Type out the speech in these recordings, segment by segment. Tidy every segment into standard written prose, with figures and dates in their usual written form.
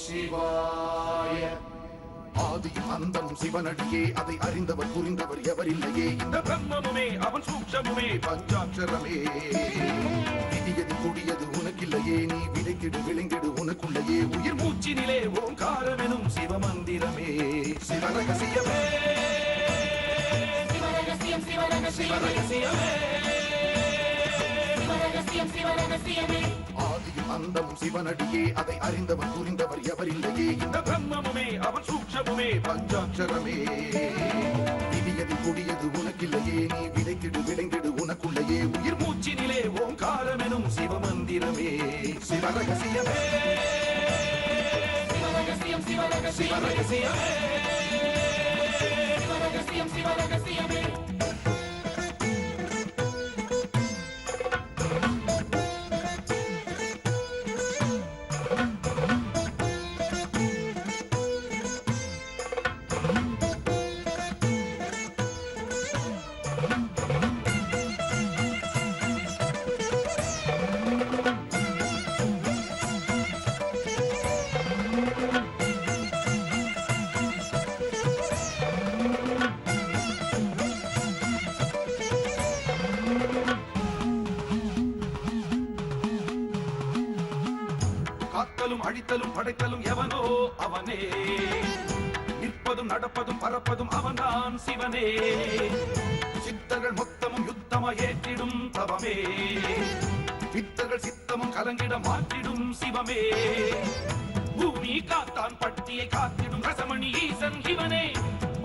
சிவாய. ஆதியும் அந்தமும் சிவனடியே, அதை அறிந்தவர் புரிந்தவர் எவரில்லையே. இந்த பிரம்மமுமே அவன் சூக்ஷமுமே பஞ்சாட்சரமே. விதியது கொடியது உனக்கில்லையே, நீ விளைத்திடு விளைந்திடு உனக்குள்ளையே. உயிர் மூச்சினிலே ஓங்காரமெனும் சிவமந்திரமே. சிவரகசியமே சிவரகசியம் சிவரகசியமே சிவரகசியம் சிவரகசியமே. ஆதியும் அந்தமும் சிவனடியே, அதை அறிந்தவர் புரிந்தவர் எவரில்லையே. இந்த பிரம்மமுமே அவன் சூக்ஷமுமே பஞ்சாட்சரமே. விதியது கொடியது உனக்கில்லையே, நீ விளைத்திடு விளைந்திடு உனக்குள்ளையே. உயிர் மூச்சினிலே ஓங்காரமெனும் சிவமந்திரமே. சிவரகசியமே சிவரகசியம் சிவரகசியமே சிவரகசியம் சிவரகசியமே. அழித்தலும் படைத்தலும் எவனோ அவனே. நிற்பதும் நடப்பதும் பறப்பதும் அவன்தான் சிவனே. சித்தர்கள் மொத்தமும் யுத்தமா ஏற்றிடும் தவமே. பித்தர்கள் சித்தமும் கலங்கிட மாற்றிடும் சிவமே. பூமி காத்தான் பட்டியை காத்திடும் ரசமணி ஈசன் இவனே.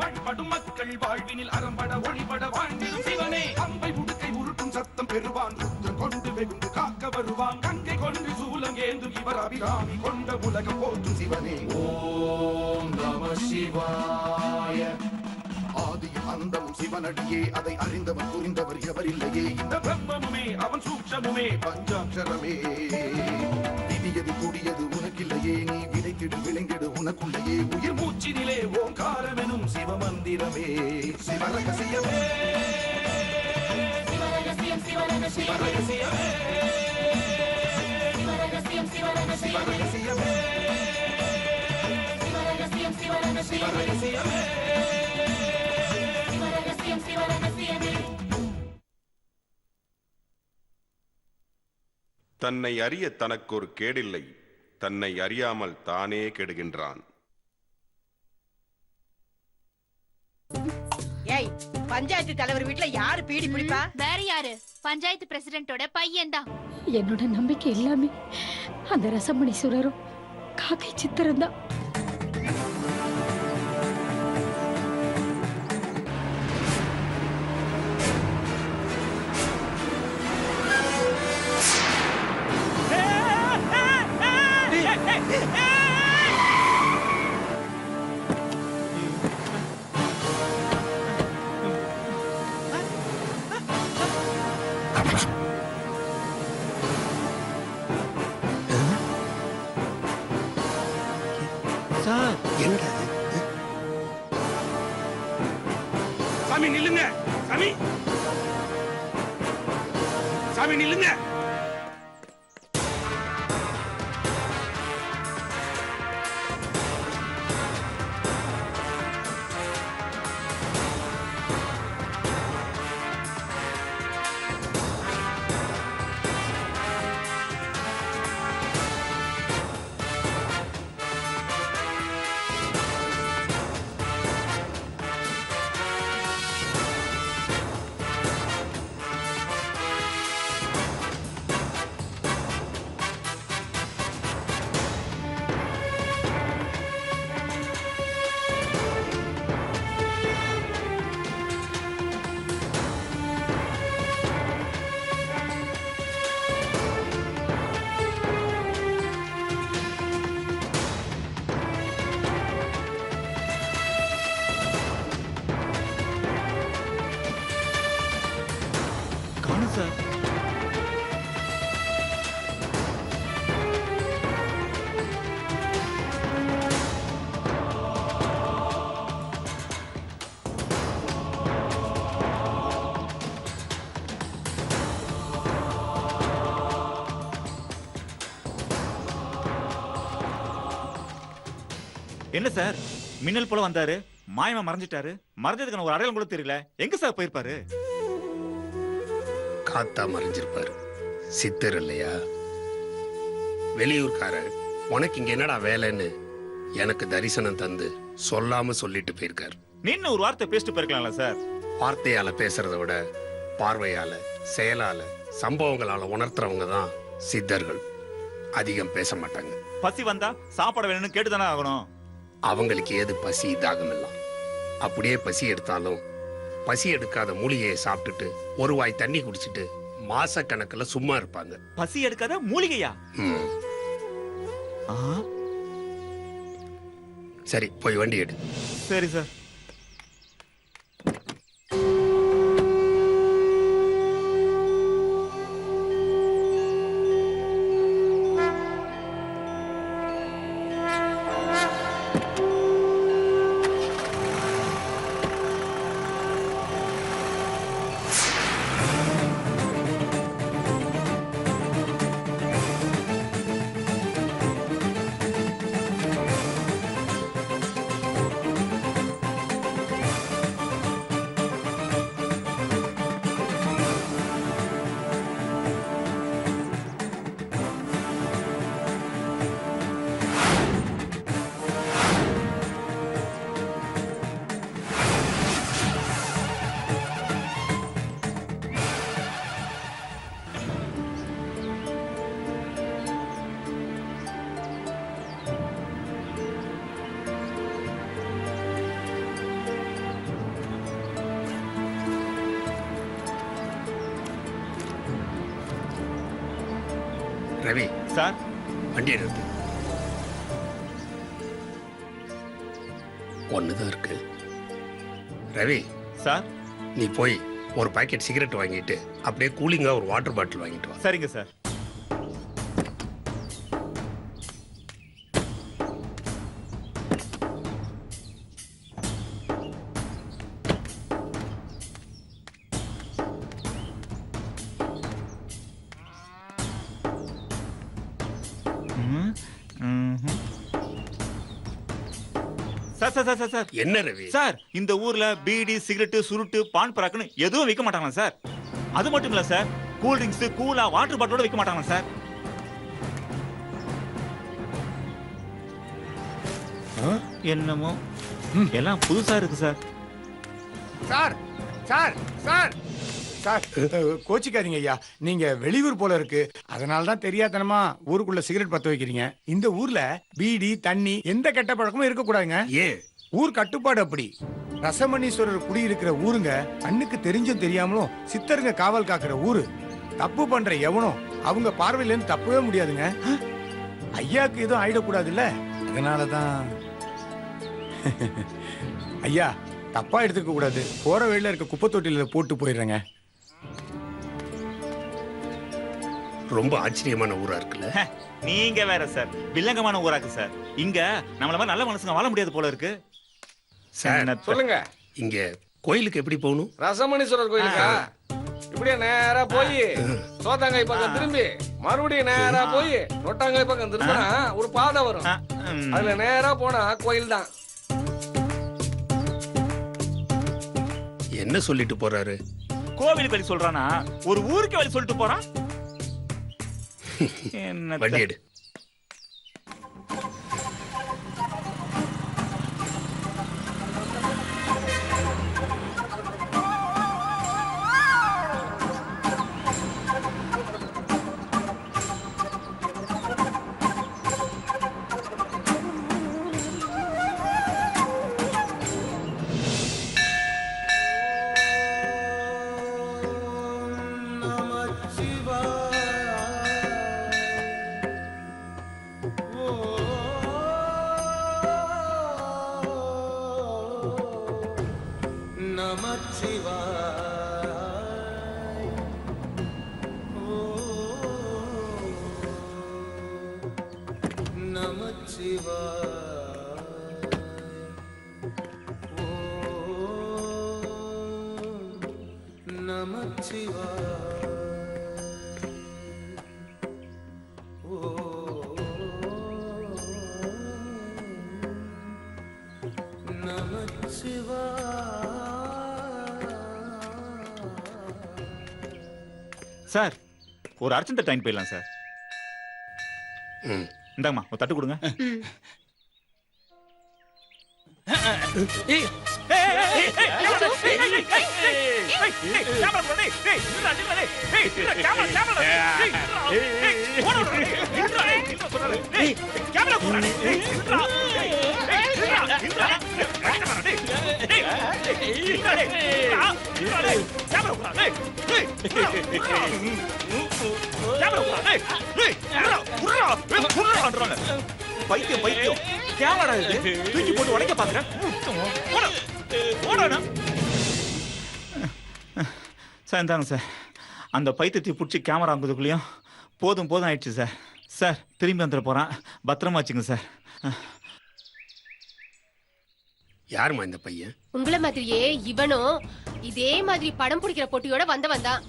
வழிபடும் மக்கள் வாழ்வினில் அறம்பட ஒளிபட வாழ்ந்திடும் சிவனே. அம்பை உடுக்கை உருட்டும் சத்தம் பெறுவான், ருத்ரன் கொண்டு வெகுண்டு காக்க வருவான். கங்கை கொண்டு சூலம் ஏந்து இவர் அபிராமி கொண்ட உலகம் போற்றும் சிவனே. ஓம் நம சிவாய. ஆதியும் அந்தமும் சிவனடியே, அதை அறிந்தவர் புரிந்தவர் எவரில்லையே. இந்த பிரம்மமுமே அவன் சூக்ஷமுமே பஞ்சாட்சரமே. விதியது கூடியது உனக்கில்லையே, நீ விளைத்திடு விளைந்திடு உனக்குள்ளையே. உயிர் மூச்சினிலே ஓங்காரமெனும் சிவமந்திரமே. சிவரகசியமே சிவரகசியம் சிவரகசியமே சிவரகசியம் சிவரகசியமே சிவரகசியம் சிவரகசியமே சிவரகசியம் சிவரகசியமே. தன்னை அறிய தனக்கு ஒரு கேடில்லை, தன்னை அறியாமல் தானே கெடுகின்றான். ஏய், பஞ்சாயத்து தலைவர் வீட்டுல யாரு பீடி பிடிப்பா? வேற யாரு? பஞ்சாயத்து பிரசிடென்ட்டோட பையன் தான். என்னோட நம்பிக்கை எல்லாமே அந்த ரசமணீஸ்வரரும் காக்கை சித்திரம் தான். சாமி நில்லுங்க, சாமி சாமி நில்லுங்க. என்ன சார் மின்னல் போல வந்தாரு, மாயமா மறைஞ்சிட்டாரு. மறைஞ்சதுக்கான ஒரு அடையாளம் கூட தெரியல. எங்க சார் போயிருப்பாரு? காத்தா மறைஞ்சிருப்பாரு. சித்தர் இல்லையா? வெளியூர்காரர் உனக்கு இங்க என்னடா வேலைன்னு எனக்கு தரிசனம் தந்து சொல்லாம சொல்லிட்டு போயிருக்காரு. நின்னு ஒரு வார்த்தை பேசிட்டு போயிருக்கலாம்ல சார்? வார்த்தையால பேசுறத விட பார்வையால, செயலால, சம்பவங்களால உணர்த்துறவங்க தான் சித்தர்கள். அதிகம் பேச மாட்டாங்க. பசி வந்தா சாப்பாடு வேணும்னு கேட்டுதானே ஆகணும். அவங்களுக்கு ஏது பசி தாகம் எல்லாம். அப்படியே பசி எடுத்தாலும் பசி எடுக்காத மூலிகையை சாப்பிட்டுட்டு ஒரு வாய் தண்ணி குடிச்சிட்டு மாச கணக்குல சும்மா இருப்பாங்க. பசி எடுக்காத மூலிகையா? சரி, போய் வண்டி எடு. சரி சார். ரவி சார், வண்டி எடுத்து. ஒண்ணுதான் இருக்கு. ரவி சார், நீ போய் ஒரு பாக்கெட் சிகரெட் வாங்கிட்டு அப்படியே கூலிங்கா ஒரு வாட்டர் பாட்டில் வாங்கிட்டு வா. சரிங்க சார். சார், என்ன ரவி? சார், இந்த ஊர்ல பீடி, சிகரெட், சுருட்டு, பான் பராக்குன்னு எதுவும் விற்க மாட்டாங்களா சார்? அது மட்டும் இல்ல சார், கூல் ட்ரிங்க்ஸ், கூலா, வாட்டர் பாட்டிலோட விற்க மாட்டாங்களா சார்? என்னமோ எல்லாம் புதுசா இருக்கு sir. Sir sir sir sir, கோச்சிக்காதீங்க ஐயா, நீங்க வெளியூர் போல இருக்கு. அதனால தான் தெரியாதனமா ஊருக்குள்ள சிகரெட் பத்த வைக்கிறீங்க. இந்த ஊர்ல பீடி, தண்ணி எந்த கெட்ட பழக்கமும் இருக்க கூடாதுங்க. ஊர் கட்டுப்பாடு அப்படி. ரசமணீஸ்வரர் குடியிருக்கிற ஊருங்க. கண்ணுக்கு தெரிஞ்சும் தெரியாமலும் சித்தருங்க காவல் காக்குற ஊரு. தப்பு பண்ற எவனும் அவங்க பார்வையில இருந்து தப்பவே முடியாதுங்க. ஐயாக்கு எதுவும் ஆயிடக்கூடாது இல்ல, அதனாலதான். ஐயா தப்பா எடுத்துக்க கூடாது. போற வழியில இருக்க குப்பை தொட்டில போட்டு போயிடுறேங்க. ரொம்ப ஆச்சரியமான ஊரா இருக்குல்ல? நீங்க வேற சார், வில்லங்கமான ஊராக்கு சார். இங்க நம்மள மாதிரி நல்ல மனசுங்க வாழ முடியாது போல இருக்கு. சார் சொல்லுங்க, இங்க கோயிலுக்கு எப்படி போகணும்? ரசமணீஸ்வரர் கோயிலுக்கா? இப்படியே நேரா போய் சோத்தாங்காய் பக்கம் திரும்பி மறுபடியும் நேரா போய் நொட்டாங்காய் பக்கம் திரும்பினா ஒரு பாதை வரும். அதுல நேரா போனா கோயில் தான். என்ன சொல்லிட்டு போறாரு? கோவிலுக்கு வழி சொல்றானா ஒரு ஊருக்கு வழி சொல்லிட்டு போறான். வண்டி எடு. சார் ஒரு அர்ஜென்ட் ட்ரெயின் போயிடலாம் சார். இந்தாங்கம்மா ஒரு தட்டு கொடுங்க. பைத்தியம் பைத்தியம் கேமரா இது தூக்கி போட்டு உடைக்க பாக்குறேன். சார் இந்தாங்க சார், அந்த பைத்தியத்தை பிடிச்சி கேமரா அங்குதுக்குள்ளேயும் போதும் போதும் ஆயிடுச்சு சார். சார் திரும்பி வந்துட போறான், பத்திரமா வச்சுங்க சார். யாருமா இந்த பையன்? உங்கள மாதிரியே இவனும் இதே மாதிரி படம் பிடிக்கிற போட்டியோட வந்தவன் தான்.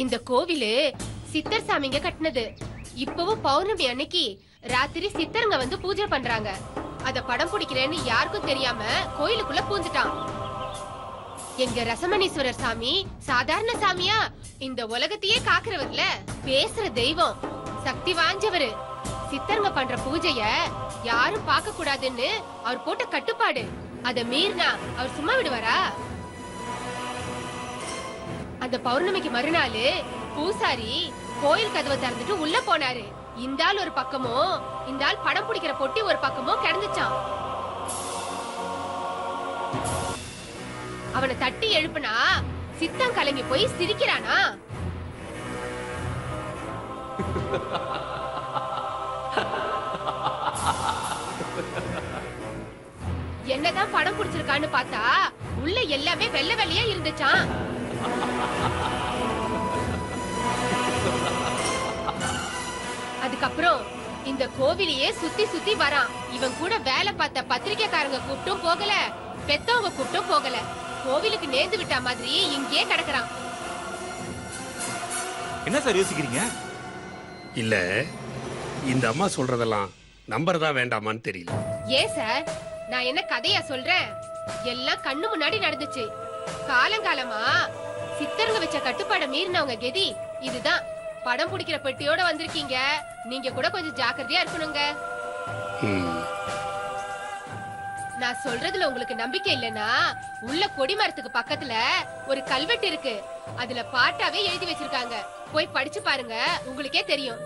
இந்த கோவிலு சித்தர் சாமிங்க கட்டினது. இப்பவும் பௌர்ணமி அன்னைக்கு ராத்திரி சித்தருங்க வந்து பூஜை பண்றாங்க. அத படம் பிடிக்கிறேன்னு யாருக்கும் தெரியாம கோயிலுக்குள்ள பூந்துட்டான். எங்க ரசமணீஸ்வரர் சாமி சாதாரண சாமியா? இந்த உலகத்தையே காக்குறவர்ல, பேசுற தெய்வம், சக்தி வாஞ்சவரு. சித்தருங்க பண்ற பூஜைய யாரும் பார்க்க கூடாதுன்னு அவர் போட்ட கட்டுப்பாடு. அத மீறினா அவர் சும்மா விடுவாரா? அந்த பௌர்ணமிக்கு மறுநாள் பூசாரி கோயில் கதவை திறந்துட்டு உள்ள போனாரு. இந்த ஆள் ஒரு பக்கமோ, இந்த ஆள் படம் பிடிக்கிற பொட்டி ஒரு பக்கமோ கிடந்துச்சான். அவனை தட்டி எழுப்புனா சித்தம் கலங்கி போய் சிரிக்கிறானா? என்னதான் படம் பிடிச்சிருக்கான்னு பார்த்தா உள்ள எல்லாமே வெள்ளை வெள்ளையா இருந்துச்சான். அதுக்கப்புறம் இந்த கோவிலையே சுத்தி சுத்தி வரான். இவன் கூட வேலை பார்த்த பத்திரிக்கைக்காரங்க கூப்பிட்டும் போகல, பெத்தவங்க கூப்பிட்டும் போகல. கோவிலுக்கு நேர்ந்து விட்ட மாதிரி இங்கே கிடக்குறான். என்ன சார் யோசிக்கிறீங்க? இல்ல இந்த அம்மா சொல்றதெல்லாம் நம்பறதா வேண்டாமான்னு தெரியல. ஏன் சார், நான் என்ன கதையா சொல்றேன்? எல்லாம் கண்ணு முன்னாடி நடந்துச்சு. காலங்காலமா சித்தருங்க வச்ச கட்டுப்பாடை மீறினவங்க கெதி இதுதான். படம் பிடிக்கிற பெட்டியோட வந்திருக்கீங்க, நீங்க கூட கொஞ்சம் ஜாக்கிரதையா இருக்கணுங்க. நான் சொல்றதுல உங்களுக்கு நம்பிக்கை இல்லைன்னா உள்ள கொடிமரத்துக்கு பக்கத்துல ஒரு கல்வெட்டு இருக்கு. அதுல பாட்டாவே எழுதி வச்சிருக்காங்க. போய் படிச்சு பாருங்க, உங்களுக்கே தெரியும்.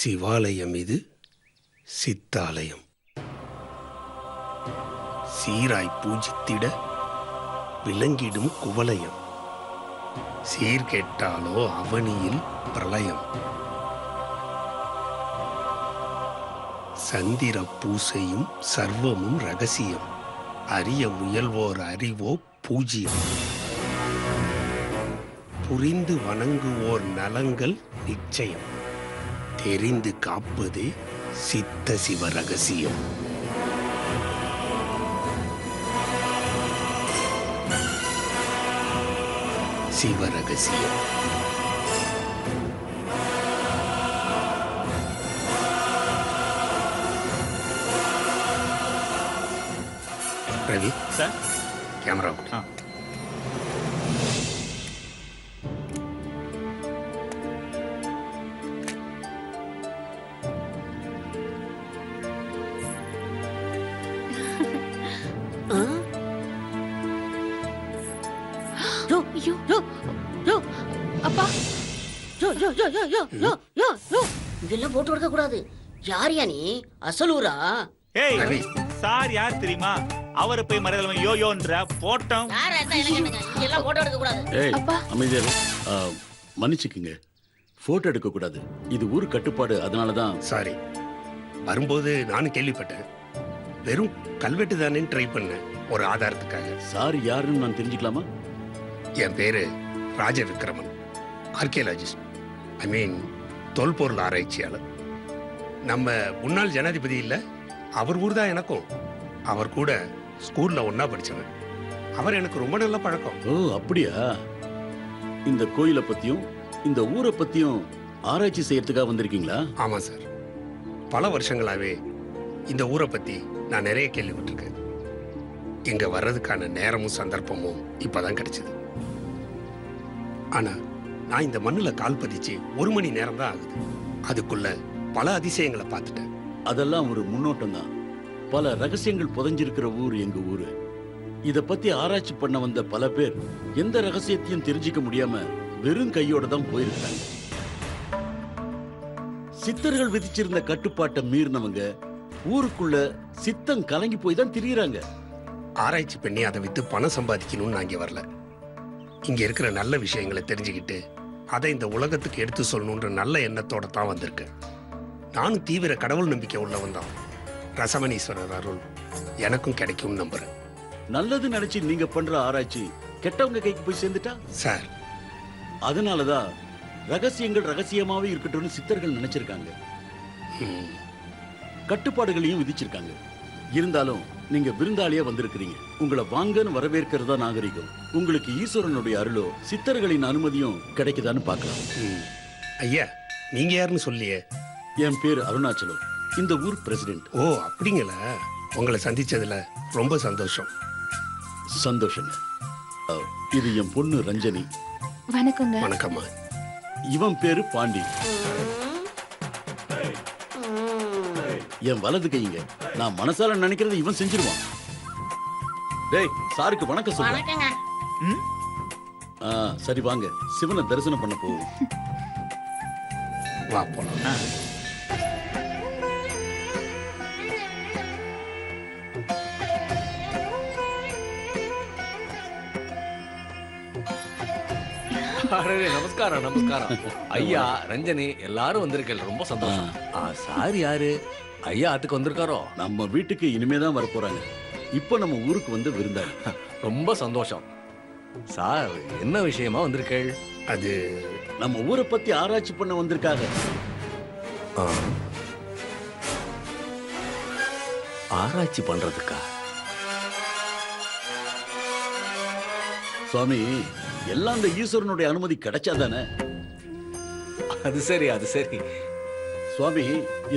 சிவாலயம் இது சித்தாலயம். சீராய் பூஜித்திட விளங்கிடும் குவலயம். சீர்கெட்டாலோ அவனியில் பிரளயம். சந்திர பூசையும் சர்வமும் ரகசியம். அறிய முயல்வோர் அறிவோ பூஜ்யம். புரிந்து வணங்குவோர் நலங்கள் நிச்சயம். தெரிந்து காப்பதே சித்த சிவ ரகசியம். சிவரகசியம். ரவி சார் கேமரா அப்பா இதெல்லாம் போட்டு கொடுக்க கூடாது. யாரியா நீ? அசலூரா? ஏய் சார் யார் தெரியுமா? அவரை போய் மரியாதை யோயோன்ற போட்டோம். இதெல்லாம் போட்டோ எடுக்க கூடாது. ஏய் அமைதியா மன்னிச்சுக்குங்க, போட்டோ எடுக்க கூடாது. இது ஊர் கட்டுப்பாடு, அதனாலதான். சாரி. வரும்போது நானும் கேள்விப்பட்டேன். வெறும் கல்வெட்டு தானே ட்ரை பண்ணேன் ஒரு ஆதாரத்துக்காக. சார் யாருன்னு நான் தெரிஞ்சுக்கலாமா? என் பேரு ராஜவிக்ரமன், ஆர்கியாலஜிஸ்ட். ஐ மீன் தொல்பொருள் ஆராய்ச்சியாளர். நம்ம முன்னாள் ஜனாதிபதி இல்ல, அவர் ஊர் தான் எனக்கும். அவர் கூட ஸ்கூல்ல ஒன்னா படிச்சவன். அவர் எனக்கு ரொம்ப நல்ல பழக்கம். ஓ அப்படியா? இந்த கோயிலை பத்தியும் இந்த ஊரை பத்தியும் ஆராய்ச்சி செய்யறதுக்காக வந்திருக்கீங்களா? ஆமா சார். பல வருஷங்களாவே இந்த ஊரை பத்தி நான் நிறைய கேள்விப்பட்டிருக்கேன். இங்க வர்றதுக்கான நேரமும் சந்தர்ப்பமும் இப்பதான் கிடைச்சது. ஆனா நான் இந்த மண்ணுல கால் பதிச்சு 1 மணி நேரம் தான் ஆகுது. அதுக்குள்ள பல அதிசயங்களை பார்த்துட்டேன். அதெல்லாம் ஒரு முன்னோட்டம் தான். பல ரகசியங்கள் புதைஞ்சிருக்கிற ஊர் எங்க ஊரு. இத பத்தி ஆராய்ச்சி பண்ண வந்த பல பேர் எந்த ரகசியத்தையும் தெரிஞ்சுக்க முடியாம வெறும் கையோட தான் போயிருக்காங்க. சித்தர்கள் விதிச்சிருந்த கட்டுப்பாட்டை மீறினவங்க ஊருக்குள்ள சித்தம் கலங்கி போய் தான் திரியுறாங்க. ஆராய்ச்சி பண்ணி அதை வித்து பணம் சம்பாதிக்கணும்னு நான் இங்க வரல. இங்க இருக்கிற நல்ல விஷயங்களை தெரிஞ்சுக்கிட்டு அதை இந்த உலகத்துக்கு எடுத்து சொல்லணுன்ற நல்ல எண்ணத்தோட தான் வந்திருக்கேன். நானும் தீவிர கடவுள் நம்பிக்கை உள்ளவன் தான். ரசமணீஸ்வரர் அருள் எனக்கும் கிடைக்கும்னு நம்புறேன். நல்லது நினைச்சு நீங்க பண்ற ஆராய்ச்சி கெட்டவங்க கைக்கு போய் சேர்ந்துட்டா சார், அதனாலதான் ரகசியங்கள் ரகசியமாவே இருக்கட்டும்னு சித்தர்கள் நினைச்சிருக்காங்க. கட்டுப்பாடுகளையும் விதிச்சிருக்காங்க. இருந்தாலும் நீங்க விருந்தாளியா வந்திருக்கிறீங்க. உங்களை வாங்கன்னு வரவேற்கிறதா நாகரிகம். உங்களுக்கு ஈஸ்வரனுடைய அருளோ சித்தர்களின் அனுமதியும் கிடைக்குதான்னு பார்க்கலாம். ஐயா, நீங்க யாருன்னு சொல்லியே. என் பேர் அருணாச்சலம், இந்த ஊர் பிரசிடென்ட். ஓ அப்படிங்களா? உங்களை சந்திச்சதுல ரொம்ப சந்தோஷம். சந்தோஷங்க. இது என் பொண்ணு ரஞ்சனி. வணக்கங்க. வணக்கம்மா. இவன் பேரு பாண்டி. என் வலது கைங்க. நான் மனசால நினைக்கிறது இவன் செஞ்சிருவான். டேய் சாருக்கு வணக்கம் சொல்லுங்க. சரி வாங்க, சிவனை தரிசனம் பண்ண போவோம். வா போலாம். நமஸ்காரம் நமஸ்காரம். ஐயா, ரஞ்சனி எல்லாரும் வந்திருக்கீங்க, ரொம்ப சந்தோஷம். சார் யாரு? ஐயா அதுக்கு வந்திருக்காரோ? நம்ம வீட்டுக்கு இனிமேதான் வர போறாங்க. இப்ப நம்ம ஊருக்கு வந்து விருந்தாளி. ரொம்ப சந்தோஷம். சார் என்ன விஷயமா வந்திருக்கீள்? அது நம்ம ஊரை பத்தி ஆராய்ச்சி பண்ண வந்திருக்காங்க. ஆராய்ச்சி பண்றதுக்கா? சுவாமி, எல்லாம் அந்த ஈஸ்வரனுடைய அனுமதி கிடைச்சாதானே? அது சரி அது சரி. சுவாமி,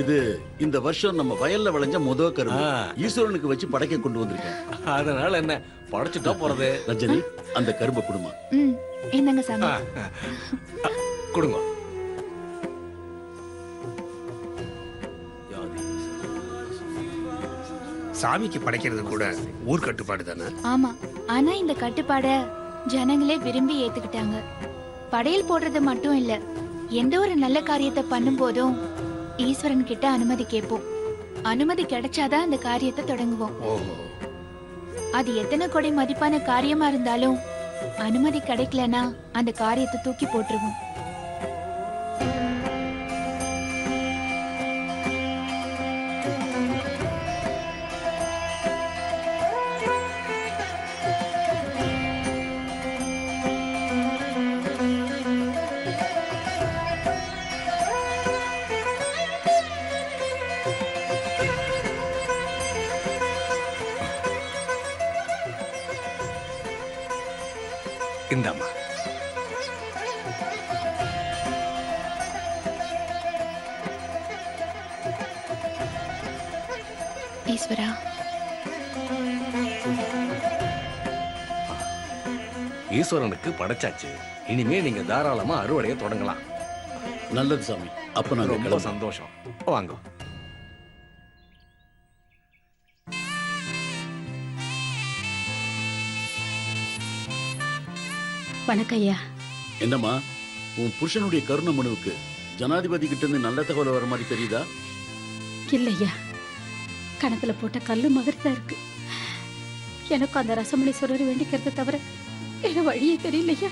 இது இந்த வருஷம் நம்ம வயல்ல விளைஞ்ச முத கரும்பு. ஈஸ்வரனுக்கு வச்சு படைக்க கொண்டு வந்திருக்கேன். அதனால என்ன, படைச்சுட்டா போறது. ரஞ்சனி, அந்த கரும்பை குடுமா. என்னங்க சாமி? கொடுங்க. சாமிக்கு படைக்கிறது கூட ஊர் கட்டுப்பாடு தானே? ஆமா, ஆனா இந்த கட்டுப்பாட ஜனங்களே விரும்பி ஏத்துக்கிட்டாங்க. படையல் போடுறது மட்டும் இல்ல, எந்த ஒரு நல்ல காரியத்தை பண்ணும் போதும் ஈஸ்வரன் கிட்ட அனுமதி கேட்போம். அனுமதி கிடைச்சாதான் அந்த காரியத்தை தொடங்குவோம். அது எத்தனை கொடை மதிப்பான காரியமா இருந்தாலும் அனுமதி கிடைக்கலனா அந்த காரியத்தை தூக்கி போட்டுருவோம். இந்தாம்மா. ஈஸ்வரா. ஈஸ்வரனுக்கு படைச்சாச்சு. இனிமே நீங்க தாராளமா அறுவடையை தொடங்கலாம். நல்லது சாமி. அப்ப நான் ரொம்ப சந்தோஷம். வாங்க. வணக்கம் ஐயா. என்னம்மா, உன் புருஷனுடைய கருணை மனுவுக்கு ஜனாதிபதி கிட்ட இருந்து நல்ல தகவல் வர மாதிரி தெரியுதா? இல்லையா, கணத்துல போட்ட கல்லு மகர்தான் இருக்கு. எனக்கும் அந்த ரசமணீஸ்வரர் வேண்டிக்கிறத தவிர வேற வழியே தெரியலையா.